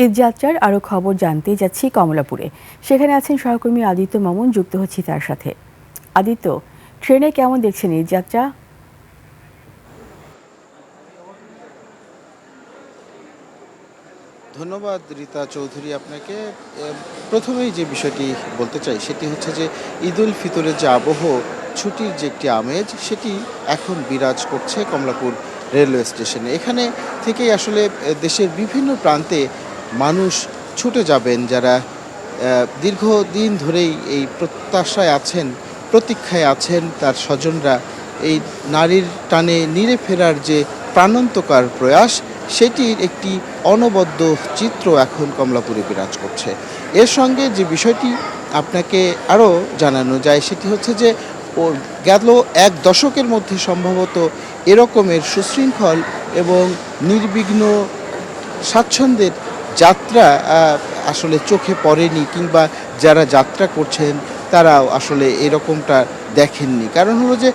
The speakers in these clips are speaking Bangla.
ঈদযাত্রার আরও খবর জানতে যাচ্ছি কমলাপুরে। সেখানে আছেন সহকর্মী আদিত্য মামুন, যুক্ত হচ্ছি তার সাথে। আদিত্য, ট্রেনে কেমন দেখছেন ঈদযাত্রা? ধন্যবাদ রীতা চৌধুরী আপনাকে। প্রথমেই যে বিষয়টি বলতে চাই সেটি হচ্ছে যে ঈদ উল ফিতরের যে আবহ, ছুটির যে একটি আমেজ সেটি এখন বিরাজ করছে কমলাপুর রেলওয়ে স্টেশনে। এখানে থেকেই আসলে দেশের বিভিন্ন প্রান্তে মানুষ ছুটে যাবেন, যারা দীর্ঘদিন ধরেই এই প্রত্যাশায় আছেন, প্রতীক্ষায় আছেন তার স্বজনরা। এই নারীর টানে নিরে ফেরার যে প্রাণান্তকর প্রয়াস, সেটির একটি অনবদ্য চিত্র এখন কমলাপুরে বিরাজ করছে। এর সঙ্গে যে বিষয়টি আপনাকে আরও জানানো যায় সেটি হচ্ছে যে গেল এক দশকের মধ্যে সম্ভবত এরকমের সুশৃঙ্খল এবং নির্বিঘ্ন স্বাচ্ছন্দ্যের যাত্রা আসলে চোখে পড়েনি, কিংবা যারা যাত্রা করছেন তারাও আসলে এরকমটা দেখেননি। কারণ হলো যে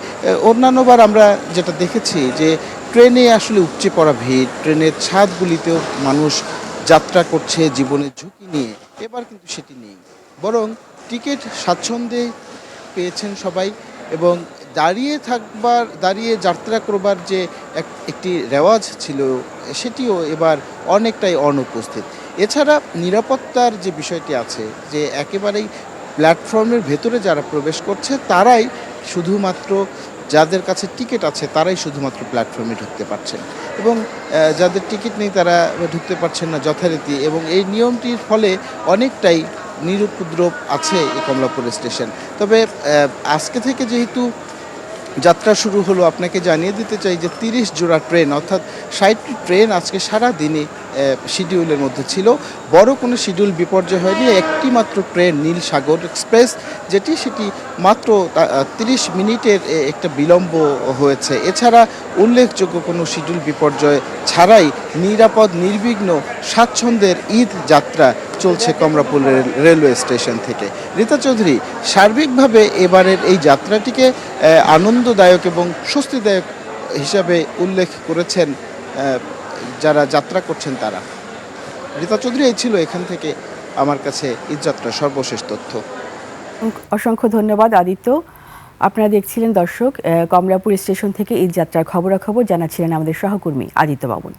অন্যান্যবার আমরা যেটা দেখেছি যে ট্রেনে আসলে উপচে পড়া ভিড়, ট্রেনের ছাদগুলিতেও মানুষ যাত্রা করছে জীবনের ঝুঁকি নিয়ে। এবার কিন্তু সেটি নেই, বরং টিকিট স্বাচ্ছন্দ্যে পেয়েছেন সবাই, এবং দাঁড়িয়ে যাত্রা করবার যে একটি রেওয়াজ ছিল সেটিও এবার অনেকটাই অনুপস্থিত। এছাড়া নিরাপত্তার যে বিষয়টি আছে, যে একেবারেই প্ল্যাটফর্মের ভেতরে যারা প্রবেশ করছে তারাই শুধুমাত্র, যাদের কাছে টিকিট আছে তারাই শুধুমাত্র প্ল্যাটফর্মে ঢুকতে পারছেন, এবং যাদের টিকিট নেই তারা ঢুকতে পারছেন না যথারীতি। এবং এই নিয়মটির ফলে অনেকটাই নিরুপদ্রব আছে এই কমলাপুর স্টেশন। তবে আজকে থেকে যেহেতু যাত্রা শুরু হলো, আপনাকে জানিয়ে দিতে চাই যে 30 জোড়া ট্রেন, অর্থাৎ 60টি ট্রেন আজকে সারা দিনে শিডিউলের মধ্যে ছিল। বড় কোনো শিডিউল বিপর্যয় হয়নি। একটি মাত্র ট্রেন নীল সাগর এক্সপ্রেস, সেটি মাত্র 30 মিনিটের একটা বিলম্ব হয়েছে। এছাড়া উল্লেখযোগ্য কোনো শিডিউল বিপর্যয় ছাড়াই নিরাপদ নির্বিঘ্ন স্বাচ্ছন্দ্যের ঈদ যাত্রা চলছে কমলাপুর রেলওয়ে স্টেশন থেকে। রীতা চৌধুরী, সার্বিকভাবে এবারের এই যাত্রাটিকে আনন্দদায়ক এবং স্বস্তিদায়ক হিসাবে উল্লেখ করেছেন যারা যাত্রা করছেন তারা। রীতা চৌধুরী, এই ছিল এখান থেকে আমার কাছে ঈদযাত্রার সর্বশেষ তথ্য। অসংখ্য ধন্যবাদ আদিত্য। আপনারা দেখছিলেন দর্শক, কমলাপুর স্টেশন থেকে ঈদযাত্রার খবরাখবর জানাচ্ছিলেন আমাদের সহকর্মী আদিত্য মামুন।